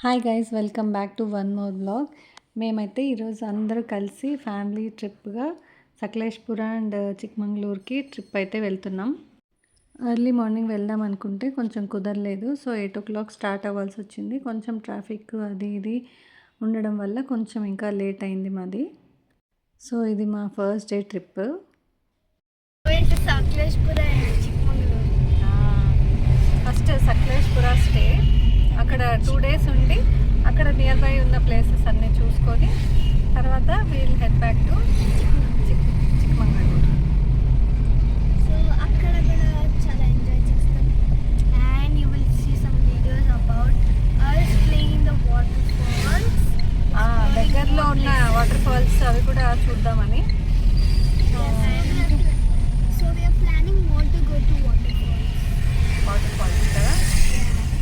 Hi guys, welcome back to one more blog. మేమైతే ఈరోజు అందరూ కలిసి ఫ్యామిలీ ట్రిప్గా సకలేష్పుర అండ్ చిక్మంగళూరుకి ట్రిప్ అయితే వెళ్తున్నాం. ఎర్లీ మార్నింగ్ వెళ్దాం అనుకుంటే కొంచెం కుదరలేదు. సో 8 o'clock స్టార్ట్ అవ్వాల్సి వచ్చింది. కొంచెం ట్రాఫిక్ అది ఇది ఉండడం వల్ల కొంచెం ఇంకా లేట్ అయింది మాది. సో ఇది మా first day trip. First Sakleshpur stay, అక్కడ 2 days ఉండి అక్కడ నియర్ బై ఉన్న ప్లేసెస్ అన్నీ చూసుకొని తర్వాత we'll head back to Chikmagalur. So అక్కడ కూడా చాలా ఎంజాయ్ చేస్తాం and you will see some videos about us playing in the waterfalls. దగ్గరలో ఉన్న వాటర్ ఫాల్స్ అవి కూడా చూద్దామని. So we are planning more to go to waterfalls కదా.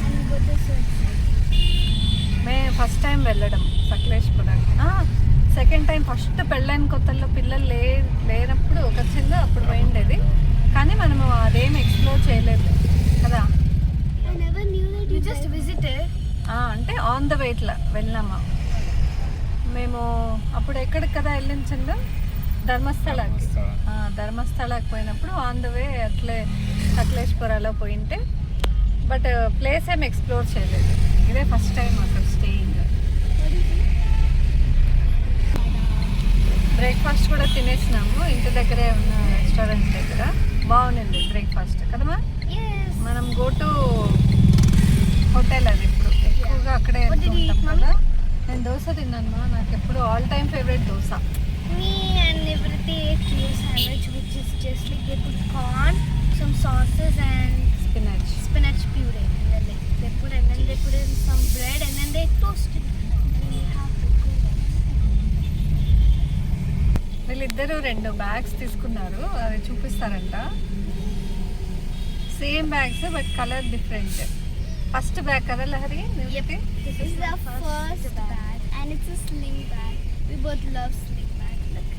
and go to Surtsey. మేము ఫస్ట్ టైం వెళ్ళడం సకలేష్పురానికి. సెకండ్ టైం ఫస్ట్ పెళ్ళైన కొత్తల్లో పిల్లలు లేనప్పుడు ఒక చిన్న అప్పుడు పోయిండేది, కానీ మనము అదేం ఎక్స్ప్లోర్ చేయలేదు కదా. I never knew that you just visited. అంటే ఆన్ ద వే ఇట్లా వెళ్ళామా మేము. అప్పుడు ఎక్కడికి కదా వెళ్ళింది చంద, ధర్మస్థలకి. ధర్మస్థలకి పోయినప్పుడు ఆన్ ద వే అట్లే సకలేష్పురాలో పోయింటే, బట్ ప్లేస్ ఏం ఎక్స్ప్లోర్ చేయలేదు. ఇదే ఫస్ట్ టైం అక్కడ స్టేయింగ్. బ్రేక్ఫాస్ట్ కూడా తినేసినాము ఇంటి దగ్గరే ఉన్న రెస్టారెంట్ దగ్గర. బాగుంది బ్రేక్ఫాస్ట్ కదమ్మా. మనం గో టు హోటల్, అది ఇప్పుడు ఎక్కువగా అక్కడే ఉంటాం కదా. నేను దోశ తిన్నాను, నాకు ఎప్పుడు all time favourite dosa. Me and Nivriti ate clear sandwich, which is just like they put corn, some sauces and spinach puree, and then they put in some bread and then they toast it. And then you have to go. వీళ్ళిద్దరూ 2 bags తీసుకున్నారు, అవి చూపిస్తారంట. Same bags but colour different. First bag కదా Lahari? Yep, this is the first bag and it's a sling bag. We both love sling bag. Look.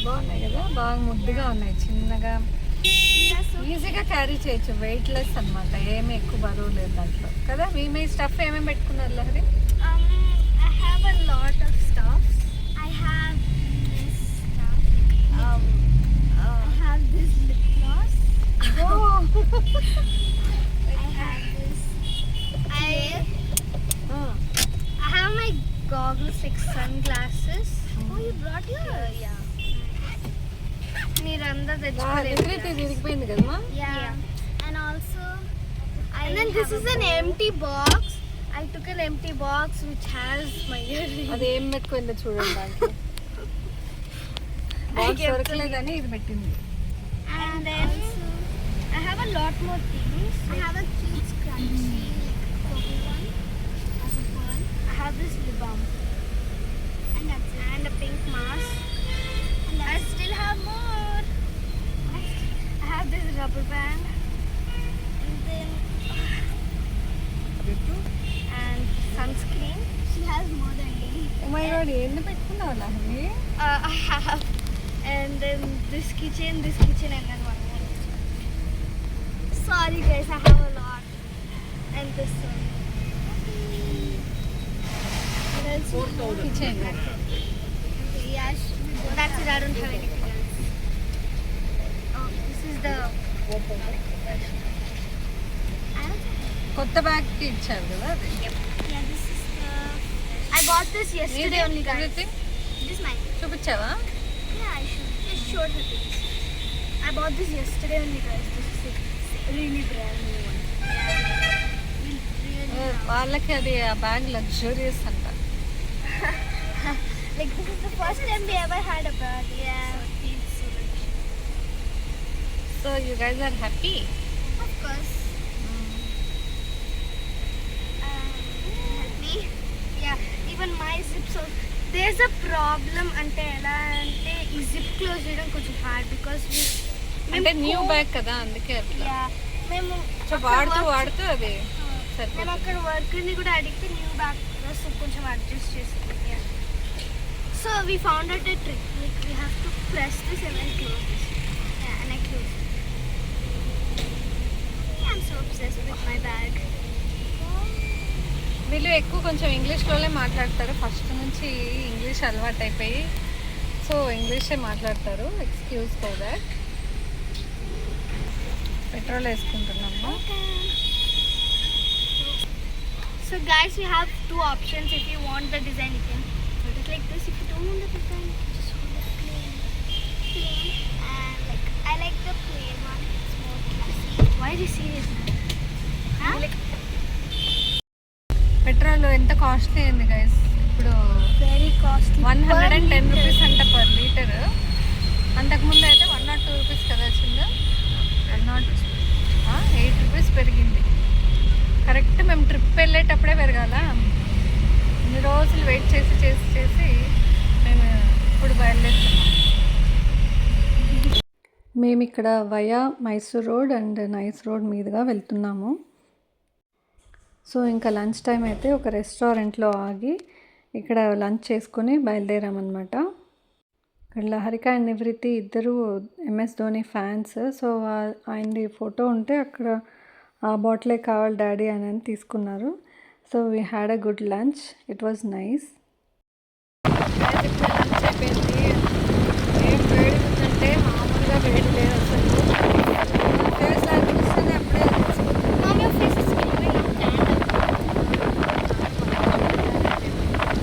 బాగున్నాయి కదా, బాగా ముద్దుగా ఉన్నాయి, చిన్నగా ఈజీగా క్యారీ చేయొచ్చు. వెయిట్లెస్ అన్నమాట, ఏమి ఎక్కువ బరువు లేదు దాంట్లో కదా. మీ స్టఫ్ ఏమేమి పెట్టుకున్నారు Lahari? I have a lot of stuff. I have this stuff. I have this lip gloss. I have this. I have my goggles, like sunglasses. Oh, you brought yours? Yeah. Niranda తిరిగిపోయింది కదమ్మా. Yeah. And also, and then this is an empty box. I took an empty box which has my earring. అది ఏం పెట్టుకుందో చూడండి దాంట్లో. Box దొరకలేదని ఇది పెట్టింది. And then I have a lot more things. I have a cute scrunchie, like purple one, as a pearl. I have this lip balm, and that's it. And a pink mask. And I still have more. I have this rubber band, and then and sunscreen. She has more than me. Oh my god, ఎన్ని పెట్టుకున్నావు Lahari? I have, and then this kitchen, and then one more. Sorry guys, I have a lot. And this one. What else? Kitchen. Okay, yeah, that's it. I don't have anything else. Oh, this is the. I don't have. కొత్త bag కి ఇచ్చారు కదా అది. Yeah, this is the. I bought this yesterday only, guys. Everything? This is mine. చూపించావా? Yeah, I should just show the things. I bought this yesterday only, guys. This is a really brand new one. Really వాళ్ళకి అది ఆ bag luxurious అంట. like this is the first time they ever had a bag. Yeah. So it feels so rich. So you guys are happy? Of course. Me? Yeah. Even my zip. So there's a problem. అంటే ఎలా అంటే ఈ zip close చేయడం కొంచెం hard because అంటే new bag కదా, అందుకే అట్లా. మేము వాడుతూ అది మేము అక్కడ వర్కర్ని కూడా అడిగితే న్యూ బ్యాగ్ కొంచెం అడ్జస్ట్ చేస్తుంది. So we found out a trick, like we have to press this and then close this. Yeah, and I close it. obsessed with my bag. వీళ్ళు ఎక్కువ కొంచెం ఇంగ్లీష్లోనే మాట్లాడతారు, ఫస్ట్ నుంచి ఇంగ్లీష్ అలవాటు అయిపోయి సో ఇంగ్లీషే మాట్లాడతారు. Excuse for that. పెట్రోల్ వేసుకుంటున్నాము. So guys, we have two options. If you want the design, you can hold it like this. If you don't want the design, you can just hold it plain. And like I like the plain one. It's more classy. Why are you serious? Huh? Petrol ఎంత costly అయింది guys. ఇప్పుడు Very costly. 110 rupees అంట per litre. అంతకుముందు అయితే 102 rupees కదా వచ్చింది. 8 rupees పెరిగింది. Correct మేము ట్రిప్ వెళ్ళేటప్పుడే పెరగాల. ఇన్ని రోజులు వెయిట్ చేసి చేసి చేసి మేము ఇప్పుడు బయలుదేరుతున్నాం. మేము ఇక్కడ via Mysore road and nice road మీదుగా వెళ్తున్నాము. సో ఇంకా లంచ్ టైం అయితే ఒక రెస్టారెంట్లో ఆగి ఇక్కడ లంచ్ చేసుకొని బయలుదేరామన్నమాట. ఇక్కడ లహరిక అండ్ నివృత్తి ఇద్దరు ఎంఎస్ ధోని ఫ్యాన్స్. సో ఆయనది ఫోటో ఉంటే అక్కడ ఆ బాటిలే కావాలి డాడీ అని తీసుకున్నారు. So we had a good lunch. It was nice. Lunch అయిపోయింది. ఏం వేడి ఉందంటే మామూలుగా వేడి లేదు అసలు. ఫేస్ లాగా చూస్తేనే అప్పుడే Mom, your face is glowing.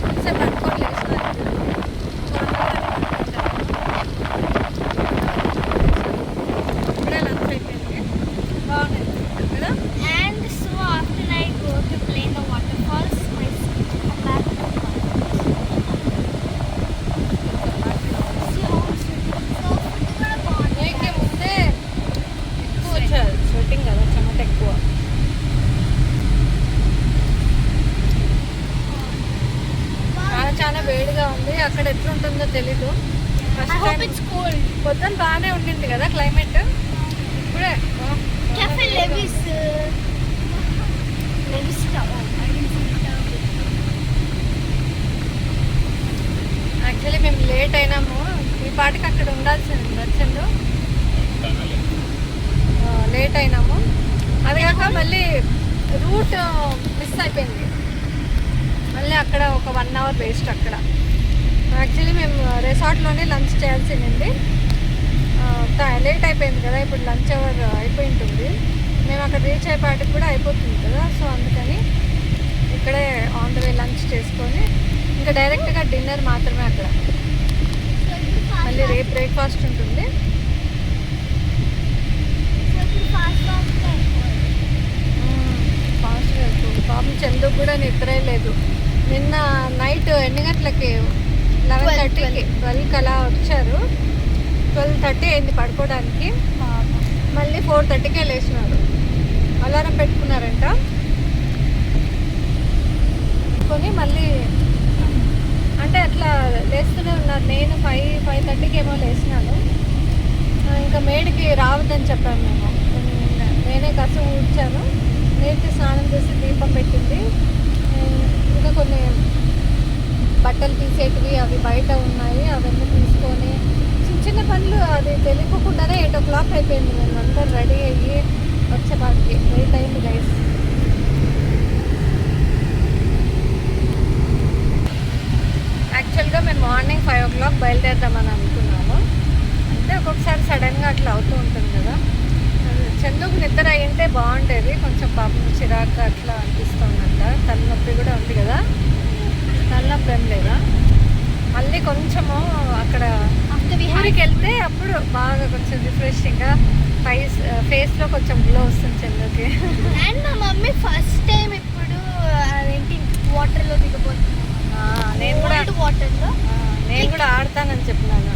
కొంచెం పట్టుకొని లేచినారు. ఇప్పుడే లంచ్ అయిపోయింది. బాగుంది కదా. And so after I go to play in the waterfalls, my skin come back to the See how it's so నీకు ముందే ఎక్కువ వచ్చారు స్వెట్టింగ్ కదా, చెమట ఎక్కువ. చాలా వేడిగా ఉంది. అక్కడ ఎట్లుంటుందో తెలీదు. I hope it's cold. పొద్దున బాగానే ఉండింది కదా క్లైమేట్. ఇప్పుడే Cafe Levis. Levis Tower. I didn't see the tower. Actually మేము లేట్ అయినాము. ఈ పాటికి అక్కడ ఉండాల్సింది వచ్చిండు. లేట్ అయినాము. అది కాక మళ్ళీ రూట్ మిస్ అయిపోయింది. మళ్ళీ అక్కడ ఒక 1 అవర్ వేస్ట్ అక్కడ. యాక్చువల్లీ మేము రిసార్ట్లోనే లంచ్ చేయాల్సింది. లేట్ అయిపోయింది కదా, ఇప్పుడు లంచ్ అవర్ అయిపోయి ఉంటుంది. మేము అక్కడ రీచ్ అయిపోయాటికి కూడా అయిపోతుంది కదా. సో అందుకని ఇక్కడే ఆన్ ద వే లంచ్ చేసుకొని ఇంకా డైరెక్ట్గా డిన్నర్ మాత్రమే అక్కడ. మళ్ళీ రేపు బ్రేక్ఫాస్ట్ ఉంటుంది. ఫాస్ట్గా వెళ్తుంది. పాపం చందుకు కూడా నిద్రే లేదు. నిన్న నైట్ ఎన్ని గంటలకి 11:30కి 12కి అలా వచ్చారు. 12:30 అయింది పడుకోవడానికి. మళ్ళీ 4:30కే లేచినారు. అలారం పెట్టుకున్నారంట. కొని మళ్ళీ అంటే అట్లా లేస్తూనే ఉన్నారు. నేను 5:30కి ఏమో లేచినాను. ఇంకా మేడికి రావద్దని చెప్పాను మేము. నేనే కసు ఊడ్చాను. నీటికి స్నానం చేసి దీపం పెట్టింది. ఇంకా కొన్ని బట్టలు తీసేటివి అవి బయట ఉన్నాయి, అవన్నీ తీసుకొని చిన్న చిన్న పనులు అది తెలియకుండానే 8 o'clock అయిపోయింది. మేము అందరు రెడీ అయ్యి వచ్చేపాటికి లేట్ అయింది గైస్. యాక్చువల్గా మేము మార్నింగ్ 5 o'clock బయలుదేరుదామని అనుకున్నాము. అంటే ఒక్కొక్కసారి సడన్గా అట్లా అవుతూ ఉంటుంది కదా. చందుకు నిద్ర అయ్యింటే బాగుండేది. కొంచెం పాపం చిరాకు అట్లా అనిపిస్తుందంట. తలనొప్పి కూడా ఉంది కదా. తలనొప్పి ఏం లేదా. మళ్ళీ కొంచెము అక్కడ ఊరికి వెళ్తే అప్పుడు బాగా కొంచెం రిఫ్రెషింగ్గా ఫేస్లో కొంచెం గ్లో వస్తుంది చందుకి. అండ్ మా మమ్మీ ఫస్ట్ టైం ఇప్పుడు అదేంటి వాటర్లో దిగబోతున్నాను. నేను కూడా ఆడతానని చెప్పినాను.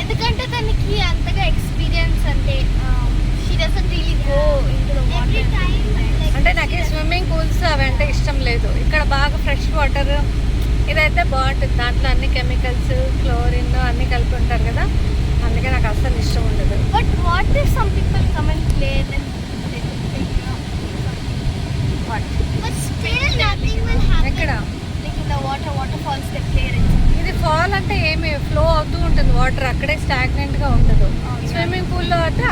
ఎందుకంటే తనకి అంతగా ఎక్స్పీరియన్స్ అంటే she doesn't really go into the water. అంటే నాకు స్విమ్మింగ్ పూల్స్ అవి అంటే ఇష్టం లేదు. ఇక్కడ బాగా ఫ్రెష్ వాటర్ ఇదైతే బాగుంటుంది. దాంట్లో అన్ని కెమికల్స్, క్లోరిన్ అన్నీ కలిపి ఉంటారు కదా. అందుకే నాకు అస్సలు ఇష్టం ఉండదు. But what if some people come and play then but still nothing will happen. ఎక్కడ like in the waterfalls they play it. ఇది ఫాల్ అంటే ఏమి ఫ్లో అవుతూ ఉంటుంది వాటర్. అక్కడే స్టాగ్నెంట్గా ఉండదు. స్విమ్మింగ్ పూల్లో అయితే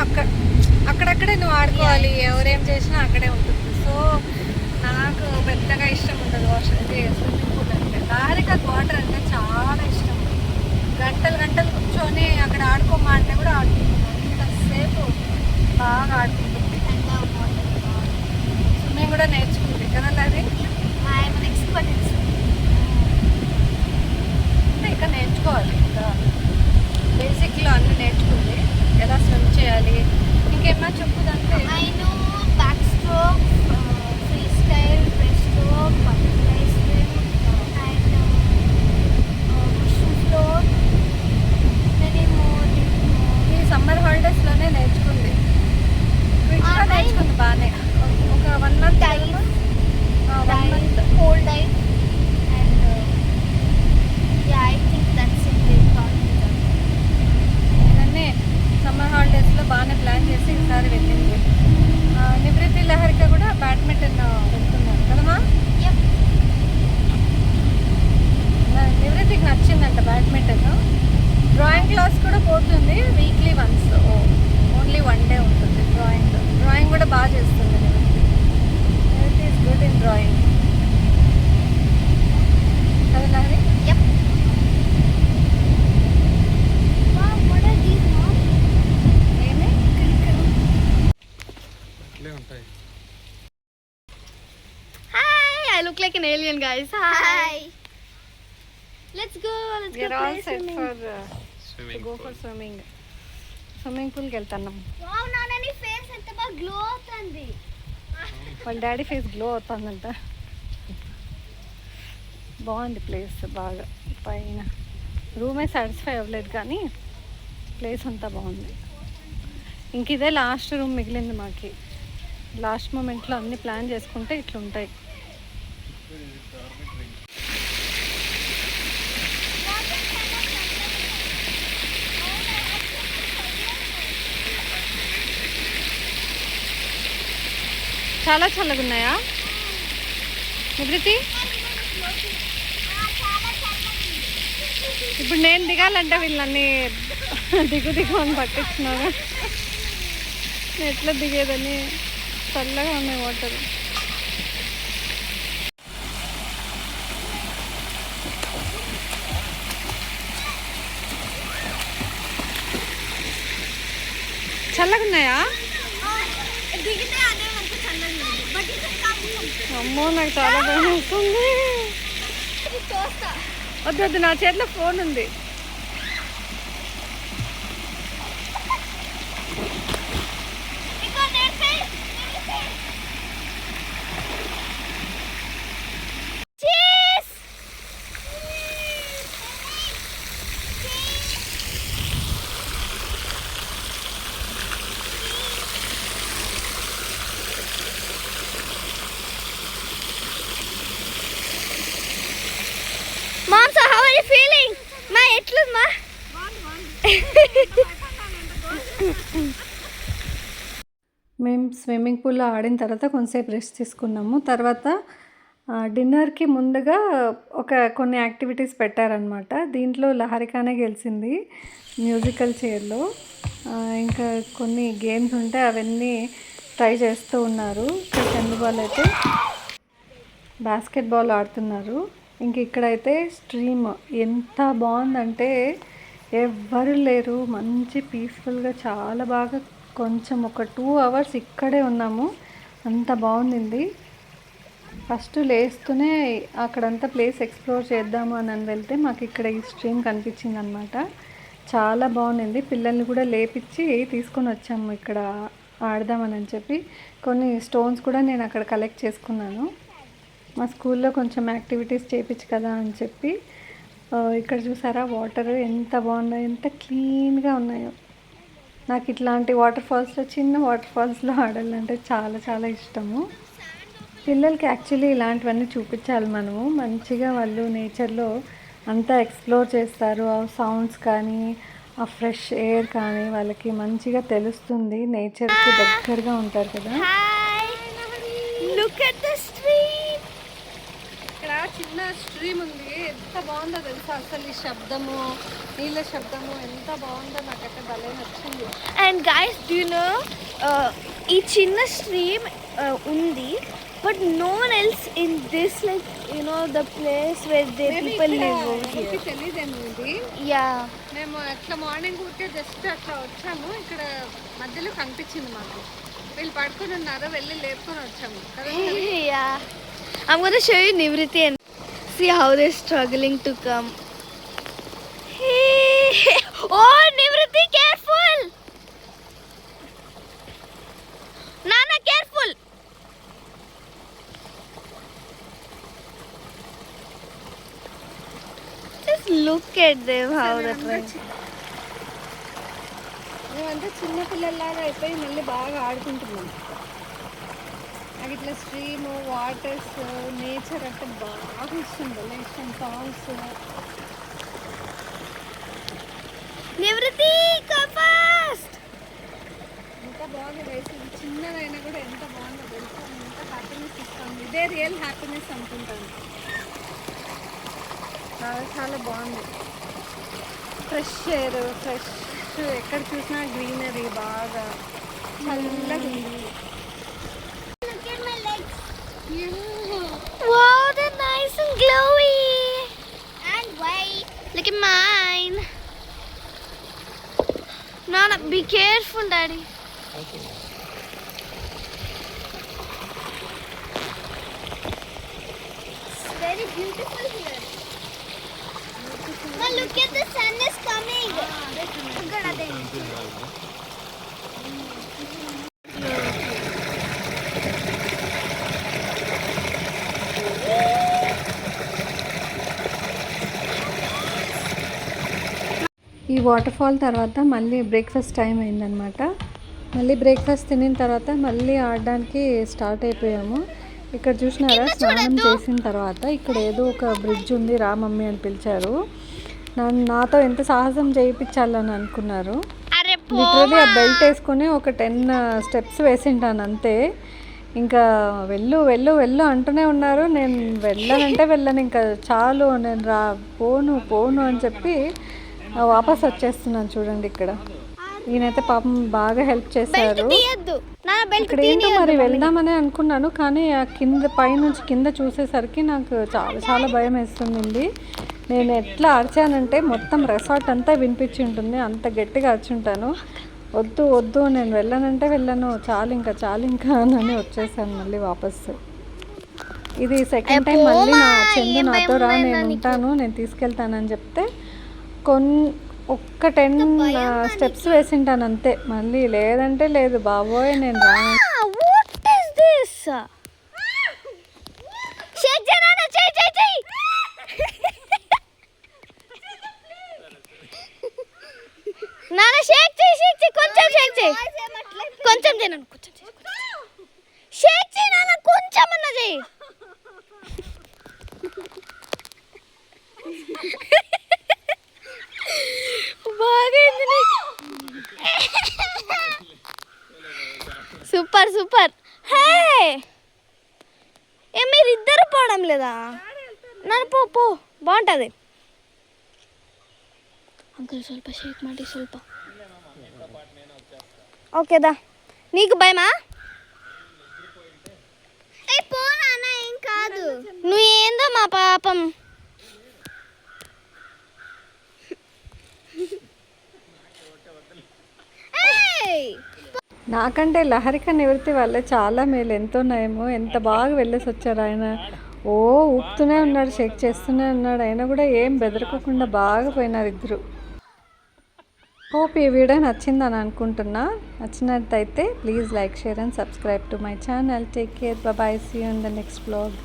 అక్కడక్కడే నువ్వు ఆడుకోవాలి. ఎవరేం చేసినా చేసినా అక్కడే ఉంటుంది. సో నాకు పెద్దగా ఇష్టం ఉండదు స్విమ్మింగ్ పూల్ అంటే. దారికకు వాటర్ అంటే చాలా ఇష్టం. గంటలు గంటలు కూర్చొని అక్కడ ఆడుకోమా అంటే కూడా ఆడుకుంటున్నాను. ఇంతసేపు బాగా ఆడుకుంటుంది. స్విమ్మింగ్ కూడా నేర్చుకుంది కదా అది. అంటే ఇంకా నేర్చుకోవాలి. ఇంకా బేసిక్లో అన్నీ నేర్చుకుంది. ఎలా స్విమ్ చేయాలి ఇంకేమన్నా చెప్పుదంటే I know backstroke, freestyle, breaststroke, butterfly swim, and cushion float. Many more. ఈ సమ్మర్ హాలిడేస్లోనే నేర్చుకుంది. క్విక్గా నేర్చుకుంది బాగానే. ఒక 1 month Dive, 1 month. whole dive, and yeah, I think that's it. They taught me that. ఇవన్నీ సమ్మర్ హాలిడేస్లో బాగానే ప్లాన్ చేసి ఈసారి వెళ్ళింది. నివృత్తి లహరిక కూడా బ్యాడ్మింటన్ వెళ్తున్నారు కదమ్మా. Yep. నివృత్తికి నచ్చిందంట బ్యాడ్మింటన్. డ్రాయింగ్ క్లాస్ కూడా పోతుంది వీక్లీ వన్స్. ఓన్లీ 1 day ఉంటుంది డ్రాయింగ్ కూడా బాగా చేస్తుంది నివృత్తి. నివృత్తి ఈస్ గుడ్ ఇన్ డ్రాయింగ్ కదా Lahari. Yep. Wow, what are these, Mom? ఏమి Hi, I look like an alien, guys. Hi. Let's go we are all play set swimming. For go for swimming పూల్కి వెళ్తున్నాం. Wow, నాన్న ఫేస్ ఎంత బాగా glow అవుతుంది. వాళ్ళ daddy face glow అవుతుందంట. బాగుంది ప్లేస్ బాగా. పైన రూమే సాటిస్ఫై అవ్వలేదు కానీ ప్లేస్ అంతా బాగుంది. ఇంక ఇదే లాస్ట్ రూమ్ మిగిలింది మాకి. లాస్ట్ మూమెంట్లో అన్నీ ప్లాన్ చేసుకుంటే ఇట్లుంటాయి. చాలా చల్లగా ఉన్నాయా నివృత్తి? ఇప్పుడు నేను దిగాలంటే వీళ్ళని దిగు అని పట్టించినారు. ఎట్లా దిగేదని. చల్లగా ఉన్నాయి వాటర్. చల్లగా ఉన్నాయా? దిగితే అదే మనకు చల్లగా ఉంది. బట్ ఇది అమ్మో నాకు చాలా భయం వేస్తుంది. చూస్తా. వద్దు నా చేతిలో ఫోన్ ఉంది. Mom, so how are you feeling? Ma, etlundma? మేము స్విమ్మింగ్ పూల్లో ఆడిన తర్వాత కొంతసేపు రెస్ట్ తీసుకున్నాము. తర్వాత డిన్నర్కి ముందుగా కొన్ని యాక్టివిటీస్ పెట్టారనమాట. దీంట్లో లహరికానే గెలిచింది మ్యూజికల్ చైర్లో. ఇంకా కొన్ని గేమ్స్ ఉంటే అవన్నీ ట్రై చేస్తూ ఉన్నారు. చెండు బాల్ అయితే బాస్కెట్బాల్ ఆడుతున్నారు. ఇంక ఇక్కడైతే స్ట్రీమ్ ఎంత బాగుందంటే ఎవ్వరు లేరు. మంచి పీస్ఫుల్గా చాలా బాగా. కొంచెం ఒక 2 hours ఇక్కడే ఉన్నాము. అంత బాగుంది. ఫస్ట్ లేస్తూనే అక్కడంతా ప్లేస్ ఎక్స్ప్లోర్ చేద్దాము అని వెళ్తే మాకు ఇక్కడ ఈ స్ట్రీమ్ కనిపించింది అనమాట. చాలా బాగుంది. పిల్లల్ని కూడా లేపించి తీసుకొని వచ్చాము ఇక్కడ ఆడదామని చెప్పి. కొన్ని స్టోన్స్ కూడా నేను అక్కడ కలెక్ట్ చేసుకున్నాను. మా స్కూల్లో కొంచెం యాక్టివిటీస్ చేయించు కదా అని చెప్పి. ఇక్కడ చూసారా వాటర్ ఎంత బాగున్నాయో, ఎంత క్లీన్గా ఉన్నాయో. నాకు ఇట్లాంటి చిన్న వాటర్ ఫాల్స్లో ఆడాలంటే చాలా చాలా ఇష్టము. పిల్లలకి యాక్చువల్లీ ఇలాంటివన్నీ చూపించాలి మనము. మంచిగా వాళ్ళు నేచర్లో అంతా ఎక్స్ప్లోర్ చేస్తారు. ఆ సౌండ్స్ కానీ ఆ ఫ్రెష్ ఎయిర్ కానీ వాళ్ళకి మంచిగా తెలుస్తుంది. నేచర్కి దగ్గరగా ఉంటారు కదా. Look at the stream. ఇక్కడ చిన్న స్ట్రీమ్ ఉంది. ఎంత బాగుందో తెలుసా అసలు. ఈ శబ్దము, నీళ్ళ శబ్దము ఎంత బాగుందో. నాకైతే భలే నచ్చింది. And guys, do you know ఈ చిన్న స్ట్రీమ్ ఉంది, but no one else in this like the place where they people live. తెలియదేమో ఇది. యా, మేము అట్లా మార్నింగ్ ఊరికే జస్ట్ అట్లా వచ్చాము, ఇక్కడ మధ్యలో కనిపించింది మాకు. వీళ్ళు పడుకొని ఉన్నారు, వెళ్ళి లేపుకొని వచ్చాము కదా. yeah. I'm going to show you Nivriti and see how they're struggling to come. Hey. Oh, Nivriti, careful! Nana, careful! Just look at them, how they're trying. మేమంతా చిన్న పిల్లల్లాగా అయిపోయి మళ్ళీ బాగా ఆడుకుంటున్నాం. నాకు ఇట్లా స్ట్రీమ్, వాటర్స్, నేచర్ అంటే బాగా ఇష్టం, భలే ఇష్టం. సాంగ్స్. Nivriti, come fast! ఎంత బాగా వేసింది, చిన్నదైనా కూడా ఎంత బాగుందో తెలుసా. ఎంత హ్యాపీనెస్ ఇస్తుంది. ఇదే రియల్ హ్యాపీనెస్ అనుకుంటాను. చాలా చాలా బాగుంది. ఫ్రెష్ ఎయిర్, ఫ్రెష్, ఎక్కడ చూసినా గ్రీనరీ, బాగా చల్లగా ఉంది. Look at my legs. Wow, they're nice and glowy. And white. Look at mine. Nana, be careful, Daddy. Okay. It's very beautiful here. Now look at the sun is coming. Look at that. ఈ water fall తర్వాత మళ్ళీ breakfast time అయిందనమాట. మళ్ళీ breakfast తినిన తర్వాత మళ్ళీ ఆడడానికి start అయిపోయాము. ఇక్కడ చూసినారా, స్నానం చేసిన తర్వాత ఇక్కడ ఏదో ఒక బ్రిడ్జ్ ఉంది, రా మమ్మీ అని పిలిచారు. నాతో ఎంత సాహసం చేయించాలని అనుకున్నారు. లిటరలీ ఆ బెల్ట్ వేసుకొని ఒక 10 స్టెప్స్ వేసింటాను అంతే. ఇంకా వెళ్ళు వెళ్ళు వెళ్ళు అంటూనే ఉన్నారు. నేను వెళ్ళనంటే వెళ్ళను, ఇంకా చాలు, నేను పోను పోను అని చెప్పి వాపస్ వచ్చేస్తున్నాను. చూడండి ఇక్కడ ఈయనైతే పాపం బాగా హెల్ప్ చేశారు. ఇక్కడ ఏంటో మరి వెళ్దామని అనుకున్నాను, కానీ ఆ పైనుంచి కింద చూసేసరికి నాకు చాలా చాలా భయం వేస్తుంది. నేను ఎట్లా అరిచానంటే మొత్తం రెసార్ట్ అంతా వినిపించి ఉంటుంది, అంత గట్టిగా అరిచుంటాను. వద్దు వద్దు, నేను వెళ్ళనంటే వెళ్ళను, చాలు ఇంకా అని వచ్చేసాను మళ్ళీ వాపస్. ఇది సెకండ్ టైం మళ్ళీ నా చందు నాతో రా, నేను ఉంటాను, నేను తీసుకెళ్తానని చెప్తే ఒక్క 10 స్టెప్స్ వేసింటాను అంతే. మళ్ళీ లేదంటే లేదు బాబోయ్, నేను రాను. నాన్న షేక్ చేయి, కొంచెం షేక్ చేయి, కొంచెం చేయి, షేక్ చేయి నాన్న, కొంచెం అన్న చేయి. Super super. హే, మీరు ఇద్దరు పోవడం లేదా? నన్ను పో పో, బాగుంటుంది. అంకుల్ ಸ್ವಲ್ಪ షేక్ ಮಾಡಿ ಸ್ವಲ್ಪ. ఓకేదా, నీకు భయమా? పో నాన్న, ఏం కాదు. నువ్వు ఏందో మా పాపం. నాకంటే లహరిక నివృత్తి వల్ల చాలా మేలు, ఎంతో నయము. ఎంత బాగా వెళ్ళేసి వచ్చారు ఆయన. ఊపుతూనే ఉన్నాడు, షేక్ చేస్తూనే ఉన్నాడు, అయినా కూడా ఏం బెదరకోకుండా బాగా పోయినారు ఇద్దరు. హోప్ ఈ వీడియో నచ్చిందని అనుకుంటున్నా. నచ్చినట్టయితే please like, share and subscribe to my channel. Take care, bye, see you in the next vlog.